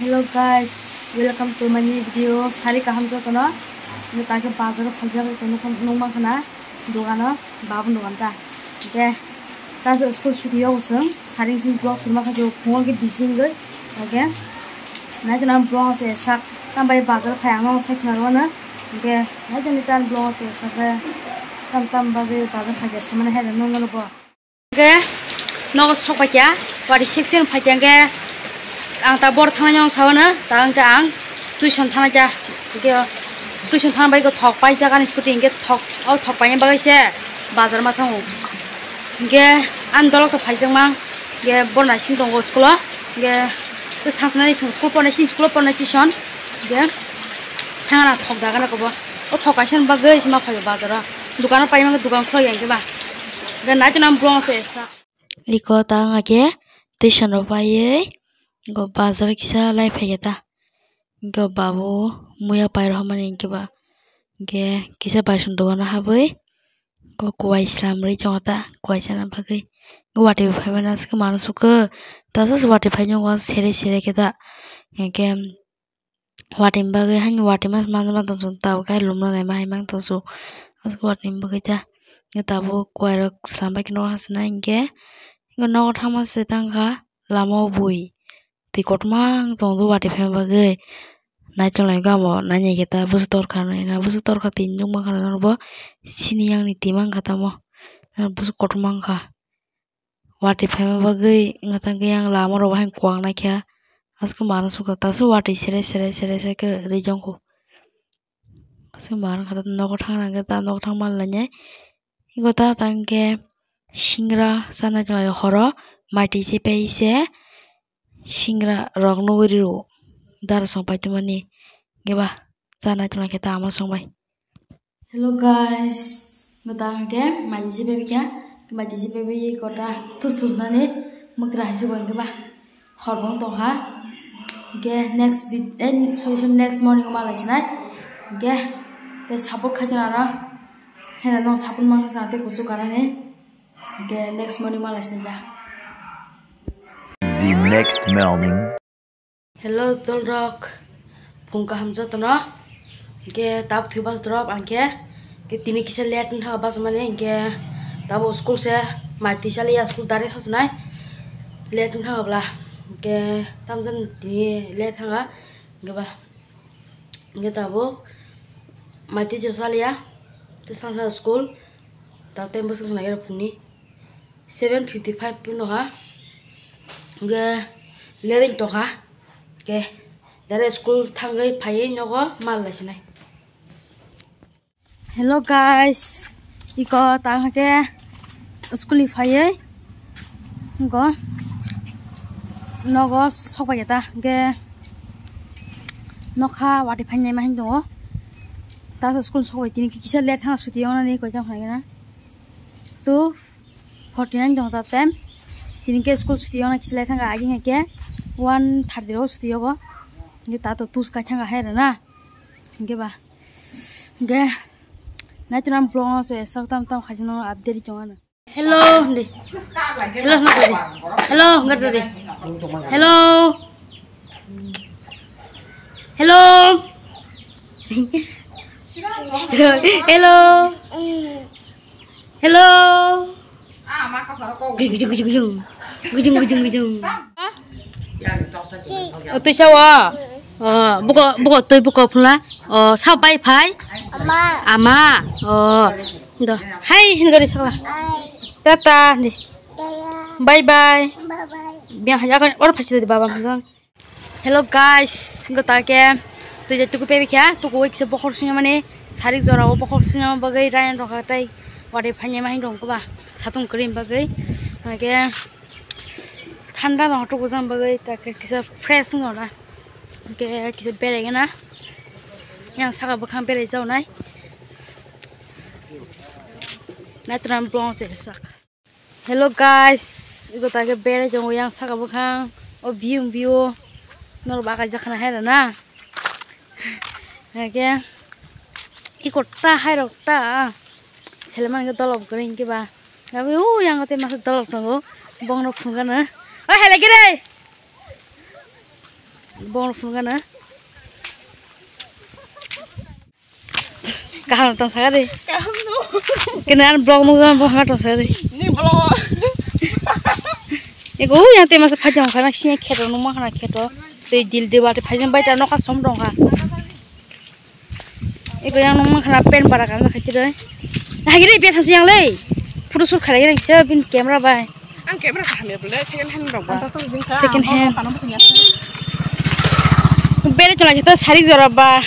Hello guys, welcome to my new video. Sari kaham jo kono, ini tadi bazar fajar kono nongma kana, dogano, babun dogan ta. Oke, tas school studio usung, sari sing blog surma kajo phone ke bising goi. Oke, nah jangan blog se sak, tambah bazar kayang nong se kena na. Oke, nah jangan tan blog se sak, tambah bazar fajar sama na heran nong ngalobo. Oke, nong sok baca, wadi section fajar ke. Ang tabor thana yang sawana tang ka ang tuition thana ja ke tuition thana bai ko thok pai jaga ni sputing ke thok au thok pai bagai se bazar ma thang ke andolok to phaijang mang ke borna sing dong school ke tus thasna ni school pon sing school pon tuition ke thana thok daga na ko bo o thok asan bagai sima phai bazar dukan pai mang dukan khoi yang ke ba ke na janam blong se sa liko tang age tuition ro pai go bazar kisa lai phegeta go babu muya pairo hamani keba ge kisa basun dogana haboi go kuai islam ri jota kuai sana bagai go wate phaiba sk mansuka tasas wate phaino go sere sere keda ge wate bagai han wate mas manma to junta kai lumna nai mai mang to su as go wate bagai ta ge tabu kuai ro islam bai kino hasna ge go no thama se tanga lamo bui ti kotmang tong du wati phem bagai nai chong lai gamo nai kita bus tor khana na bus tor kha tin jung ma khana bo sini yang ni timang kata mo bus kotmang kha wati phem bagai ngatang ge yang lamo ro bahan kwang na kya asko mana su kata su wati sere ke rijong ko asko mana kata nok thang na ga ta nok thang mal la nyai igota tang ke singra sana jala horo mati se pe se singra rok nuguri ro dar sompai tumani geba jana tuna kita ama sombai. Hello guys, ngata ke maji se bebe kya maji se bebe ye kota tus nane mugra hisu bang geba horbong to ha ge next solution next morning ma la sinai ge te support khajana na hena no sapun mang sa te kusu karane ge next morning ma la sinai. The next morning. Hello Dolrock, pungka hamza to no, ke tab thubas drop angke, ke tini kisa late nih bas mana ke tab school se mati sali ya school dari hasnai late nih belah, ke tamzen tini late hanga, ke bah, ke tabu mati jo sali ya, terus tamzen school, tab tembus ke negara puni 7:55 pun ha. Ge lering to ha ke dari school tanggai phaye nyogo mal lasinai. Hello guys, iko tang ke school phaye go nogo sokai ta ge nokha wati phanye ma hindo ta school sokai tini kisa let thang suti ona ni ko jang phane to 49 jong ta tem tini ke school studio na kisle thanga agi ke 1:30 ro studio go ni ta to tus ka thanga he na ge ba ge na chunam blog so sak tam khajino update jong na hello ndi hello ngari hello ngari hello hello hello hello gujung. Tôi sao buka tôi buka pula. Sao bay phai? Ama. Dah. Hai, hingga di sekolah. Tata, nih. Bye bye. Biar aja kan orang pasti di bawah macam. Hello guys, nggak tahu ke. Tuh jadi tuh pebi kya, tuh gue kisah pokok sunya mana? Sarik zora, pokok sunya bagai rayan rokatai. Wadah panjang mahin dong, kebah. Satu krim bagai. Oke. Thanda no to gozam bagai tak kisa fresh ngora ke kisa bere na yang saga bakang bere jau nai natram blong se sak. Hello guys, iko ta ke bere jong yang saga bakang o view nor baka jakhana hera na ke iko ta hai rok ta seleman ke dolop gring ke ba gabi yang ote mas dolop tango bong no phunga na. Oh, hello, gede. bong funga na kaham tong sagari Kaham no. kenan blog mo jam bong tong sagari Ni blog. ego yang te mas phajang khana sing kheto no ma khana kheto te dil de ba te phajang bai ta no ka som dong ha ego yang no ma khana pen para kan khati doi hagire be thasi yang lei photo shoot khalai yang se bin camera bai Ang camera ka hamil bele second hand dong ba. second hand bere chola jeta sari jora ba